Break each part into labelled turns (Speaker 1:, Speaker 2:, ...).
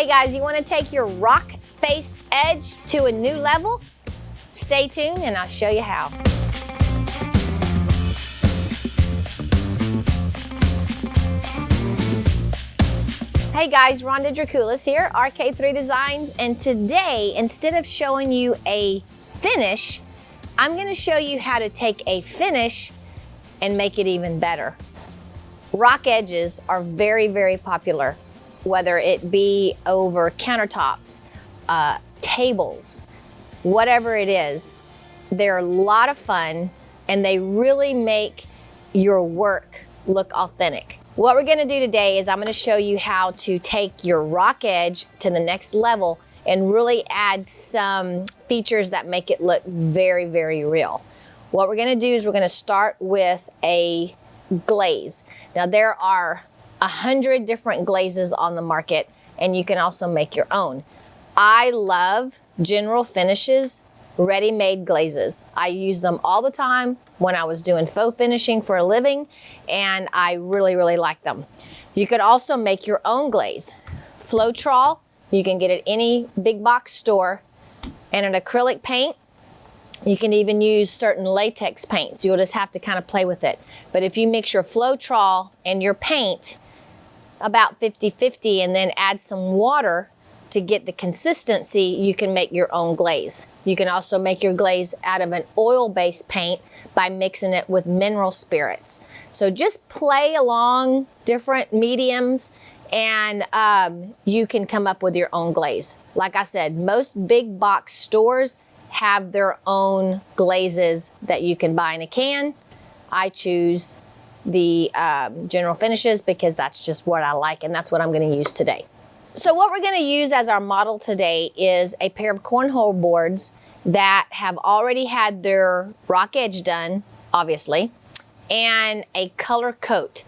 Speaker 1: Hey guys, you want to take your rock face edge to a new level? Stay tuned and I'll show you how. Hey guys, Rhonda Draculis here, RK3 Designs, and today, instead of showing you a finish, I'm going to show you how to take a finish and make it even better. Rock edges are very, very popular, whether it be over countertops, tables, whatever it is. They're a lot of fun and they really make your work look authentic. What we're gonna do today is I'm gonna show you how to take your rock edge to the next level and really add some features that make it look very, very real. What we're gonna do is we're gonna start with a glaze. Now there are 100 different glazes on the market and you can also make your own. I love General Finishes ready-made glazes. I use them all the time when I was doing faux finishing for a living, and I really, really like them. You could also make your own glaze. Floetrol, you can get at any big box store, and an acrylic paint. You can even use certain latex paints. You'll just have to kind of play with it. But if you mix your Floetrol and your paint about 50-50 and then add some water to get the consistency, you can make your own glaze. You can also make your glaze out of an oil-based paint by mixing it with mineral spirits. So just play along different mediums and you can come up with your own glaze. Like I said, most big box stores have their own glazes that you can buy in a can. I choose the General Finishes because that's just what I like and that's what I'm gonna use today. So what we're gonna use as our model today is a pair of cornhole boards that have already had their rock edge done, obviously, and a color coat.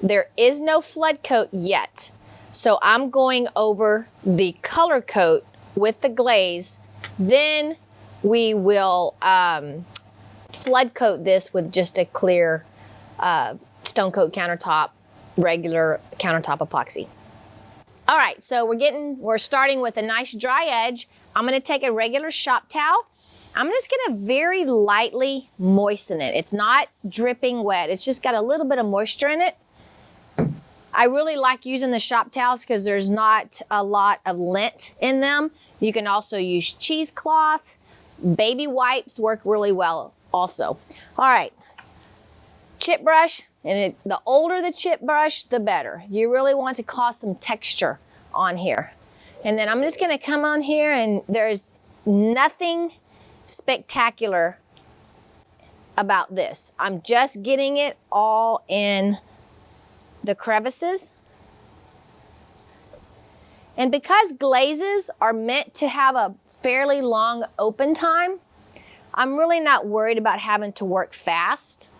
Speaker 1: There is no flood coat yet. So I'm going over the color coat with the glaze, then we will flood coat this with just a clear stone coat countertop, regular countertop epoxy. All right, so we're starting with a nice dry edge. I'm gonna take a regular shop towel. I'm just gonna very lightly moisten it. It's not dripping wet. It's just got a little bit of moisture in it. I really like using the shop towels because there's not a lot of lint in them. You can also use cheesecloth. Baby wipes work really well also. All right, chip brush. And the older the chip brush, the better. You really want to cause some texture on here. And then I'm just gonna come on here and there's nothing spectacular about this. I'm just getting it all in the crevices. And because glazes are meant to have a fairly long open time, I'm really not worried about having to work fast.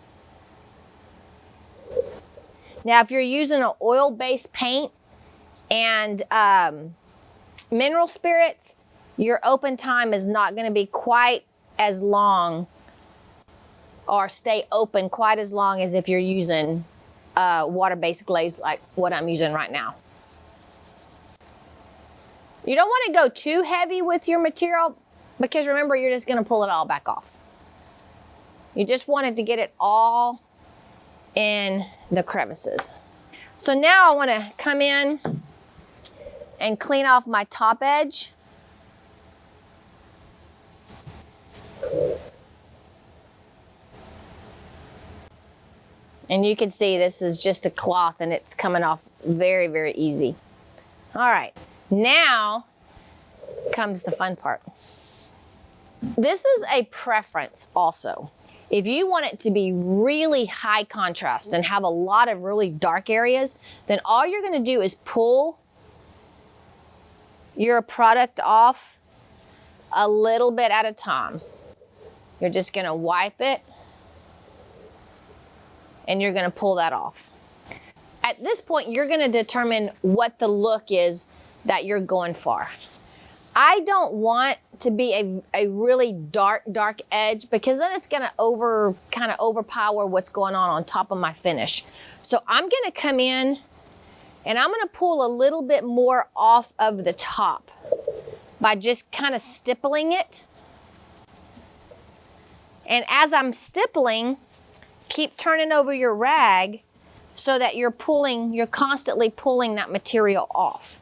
Speaker 1: Now, if you're using an oil-based paint and mineral spirits, your open time is not going to be quite as long or stay open quite as long as if you're using water-based glaze like what I'm using right now. You don't want to go too heavy with your material because remember, you're just going to pull it all back off. You just wanted to get it all in the crevices. So now I want to come in and clean off my top edge. And you can see this is just a cloth and it's coming off very, very easy. All right, now comes the fun part. This is a preference also. If you want it to be really high contrast and have a lot of really dark areas, then all you're gonna do is pull your product off a little bit at a time. You're just gonna wipe it and you're gonna pull that off. At this point, you're gonna determine what the look is that you're going for. I don't want to be a really dark edge because then it's gonna overpower what's going on top of my finish. So I'm gonna come in And I'm gonna pull a little bit more off of the top by just kind of stippling it. And as I'm stippling, keep turning over your rag so that you're constantly pulling that material off.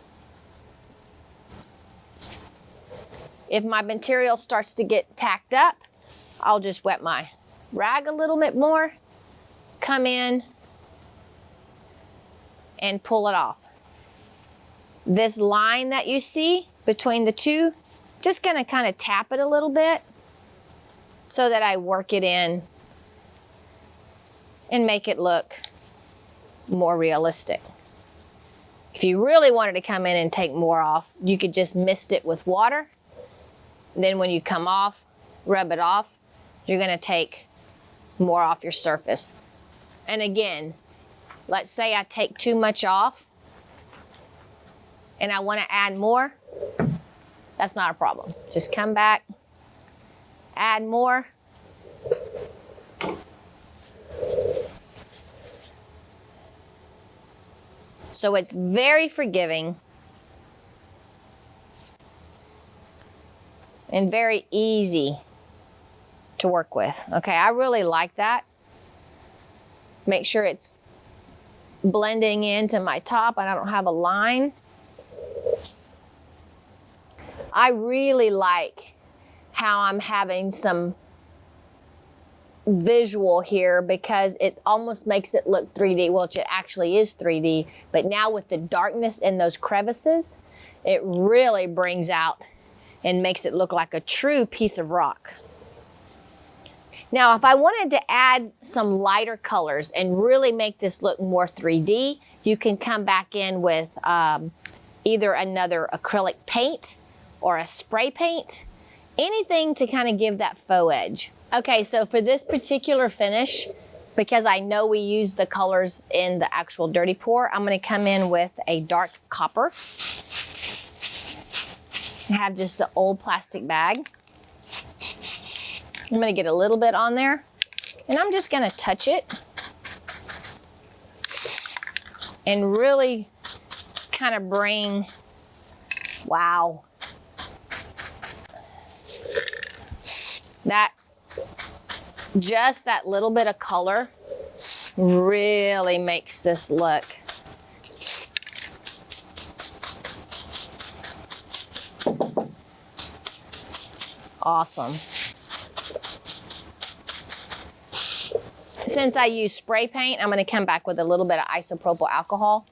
Speaker 1: If my material starts to get tacked up, I'll just wet my rag a little bit more, come in and pull it off. This line that you see between the two, just gonna kind of tap it a little bit so that I work it in and make it look more realistic. If you really wanted to come in and take more off, you could just mist it with water. Then when you come off, rub it off, you're gonna take more off your surface. And again, let's say I take too much off and I wanna add more, that's not a problem. Just come back, add more. So it's very forgiving and very easy to work with. Okay, I really like that. Make sure it's blending into my top and I don't have a line. I really like how I'm having some visual here because it almost makes it look 3D, which it actually is 3D, but now with the darkness in those crevices, it really brings out and makes it look like a true piece of rock. Now, if I wanted to add some lighter colors and really make this look more 3D, you can come back in with either another acrylic paint or a spray paint, anything to kind of give that faux edge. Okay, so for this particular finish, because I know we use the colors in the actual dirty pour, I'm gonna come in with a dark copper. I have just an old plastic bag. I'm gonna get a little bit on there and I'm just gonna touch it and really kind of bring, wow, just that little bit of color really makes this look awesome. Since I use spray paint, I'm going to come back with a little bit of isopropyl alcohol.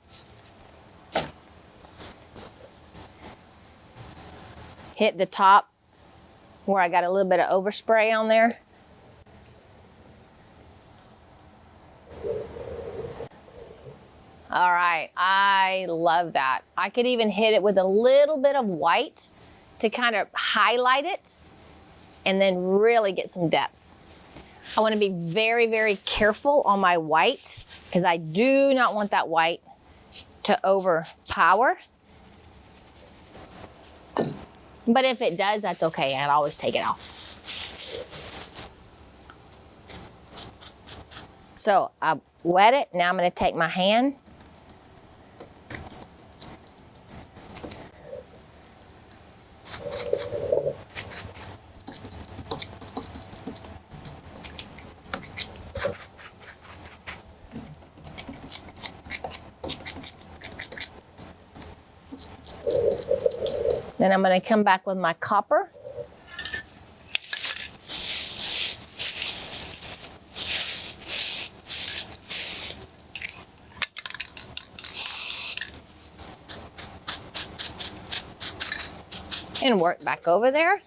Speaker 1: Hit the top where I got a little bit of overspray on there. All right, I love that. I could even hit it with a little bit of white to kind of highlight it and then really get some depth. I want to be very, very careful on my white because I do not want that white to overpower. But if it does, that's okay. I'd always take it off. So I wet it. Now I'm going to take my hand. Then I'm going to come back with my copper. And work back over there.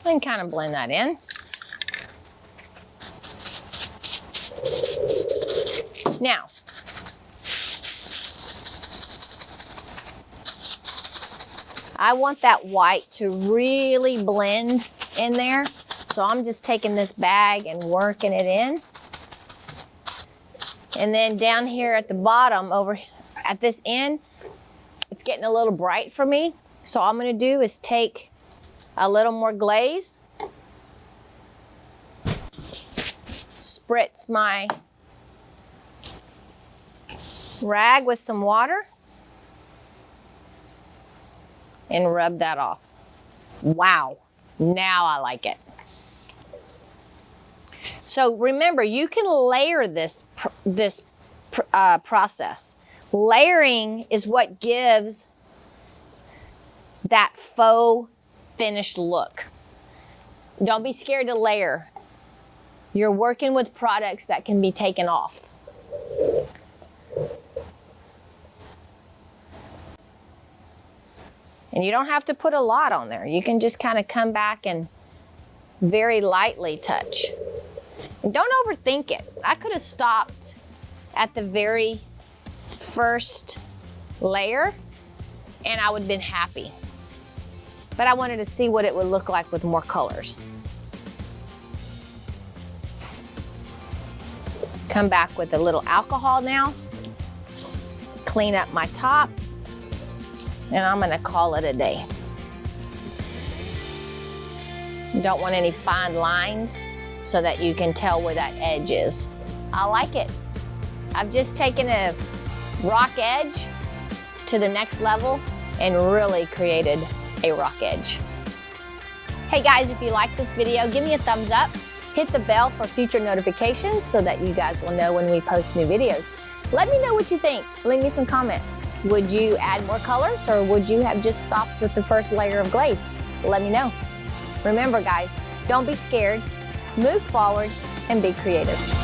Speaker 1: And kind of blend that in. Now, I want that white to really blend in there. So I'm just taking this bag and working it in. And then down here at the bottom, over at this end, it's getting a little bright for me. So all I'm gonna do is take a little more glaze, spritz my rag with some water and rub that off. Wow, now I like it. So remember, you can layer this process. Layering is what gives that faux finished look. Don't be scared to layer. You're working with products that can be taken off. And you don't have to put a lot on there. You can just kind of come back and very lightly touch. And don't overthink it. I could have stopped at the very first layer and I would have been happy. But I wanted to see what it would look like with more colors. Come back with a little alcohol now. Clean up my top. And I'm gonna call it a day. You don't want any fine lines so that you can tell where that edge is. I like it. I've just taken a rock edge to the next level and really created a rock edge. Hey guys, if you like this video, give me a thumbs up. Hit the bell for future notifications so that you guys will know when we post new videos. Let me know what you think. Leave me some comments. Would you add more colors or would you have just stopped with the first layer of glaze? Let me know. Remember guys, don't be scared, move forward and be creative.